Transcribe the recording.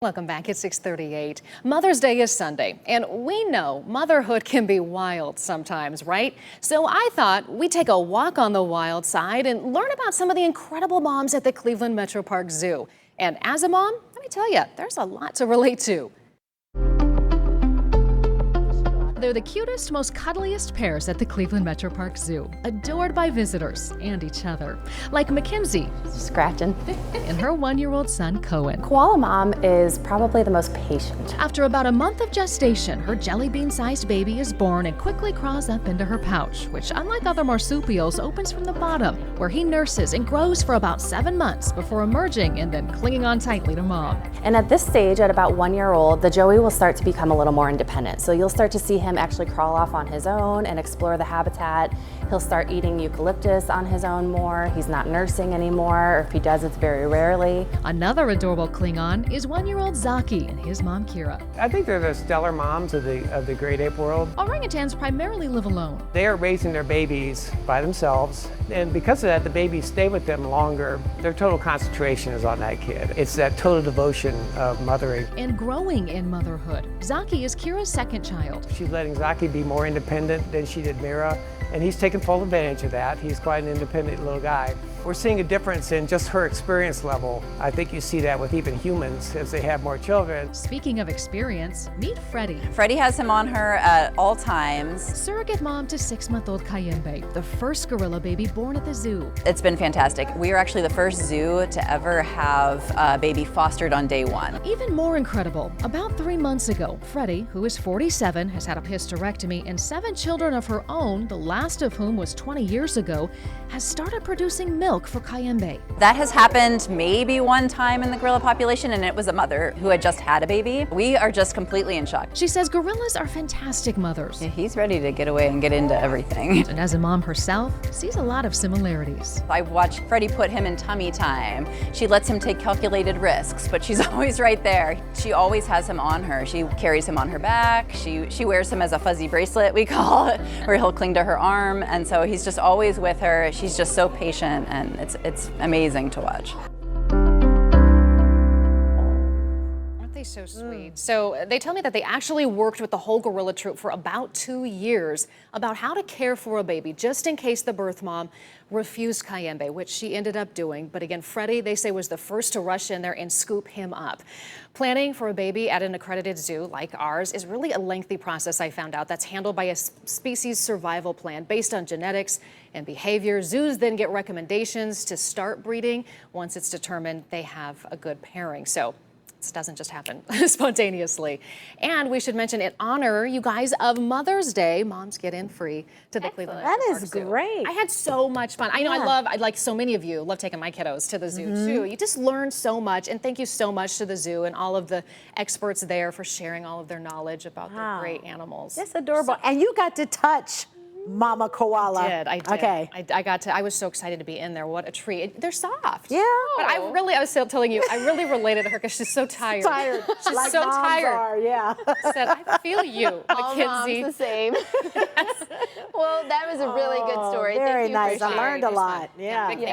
Welcome back at 6:38. Mother's Day is Sunday, and we know motherhood can be wild sometimes, right? So I thought we'd take a walk on the wild side and learn about some of the incredible moms at the Cleveland Metroparks Zoo. And as a mom, let me tell you, there's a lot to relate to. They're the cutest, most cuddliest pairs at the Cleveland Metroparks Zoo, adored by visitors and each other. Like Mackenzie, Scratching. and her one-year-old son, Cohen. Koala mom is probably the most patient. After about a month of gestation, her jelly bean-sized baby is born and quickly crawls up into her pouch, which, unlike other marsupials, opens from the bottom, where he nurses and grows for about 7 months before emerging and then clinging on tightly to mom. And at this stage, at about 1 year old, the Joey will start to become a little more independent. So you'll start to see him actually crawl off on his own and explore the habitat. He'll start eating eucalyptus on his own more. He's not nursing anymore, or if he does, it's very rarely. Another adorable Klingon is one-year-old Zaki and his mom, Kira. I think they're the stellar moms of the great ape world. Orangutans primarily live alone. They are raising their babies by themselves, and because of that, the babies stay with them longer. Their total concentration is on that kid. It's that total devotion of mothering. And growing in motherhood. Zaki is Kira's second child. She's letting Zaki be more independent than she did Mira, and he's taken full advantage of that. He's quite an independent little guy. We're seeing a difference in just her experience level. I think you see that with even humans as they have more children. Speaking of experience, meet Freddie. Freddie has him on her at all times. Surrogate mom to 6-month-old Cayenne, the first gorilla baby born at the zoo. It's been fantastic. We are actually the first zoo to ever have a baby fostered on day one. Even more incredible, about 3 months ago, Freddie, who is 47, has had a hysterectomy and 7 children of her own, the last of whom was 20 years ago, has started producing milk for Cayenne. That has happened maybe one time in the gorilla population, and it was a mother who had just had a baby. We are just completely in shock. She says gorillas are fantastic mothers. He's ready to get away and get into everything. And as a mom herself, sees a lot of similarities. I watched Freddie put him in tummy time. She lets him take calculated risks, but she's always right there. She always has him on her. She carries him on her back. She wears him as a fuzzy bracelet, we call it, where he'll cling to her arm. And so he's just always with her. She's just so patient, and it's amazing to watch. Aren't they so sweet? So they tell me that they actually worked with the whole gorilla troop for about 2 years about how to care for a baby, just in case the birth mom refused Cayenne, which she ended up doing. But again, Freddie, they say, was the first to rush in there and scoop him up. Planning for a baby at an accredited zoo like ours is really a lengthy process, I found out, that's handled by a species survival plan based on genetics and behavior. Zoos then get recommendations to start breeding once it's determined they have a good pairing. So this doesn't just happen spontaneously. And we should mention, in honor, you guys, of Mother's Day, moms get in free to the Cleveland That Metroparks is Zoo. great. I had so much fun. I know I like so many of you, love taking my kiddos to the zoo too. You just learn so much, and thank you so much to the zoo and all of the experts there for sharing all of their knowledge about their great animals. That's adorable. And you got to touch Mama Koala. I did. Okay. I was so excited to be in there. What a treat. They're soft. Yeah. But I was still telling you, I really related to her because she's so tired. She's like so moms tired. Are, yeah. I said, I feel you, All Mackenzie. moms the same. Well, that was a really good story. Very Thank you nice. for I learned a sharing. lot. Yeah. Big thank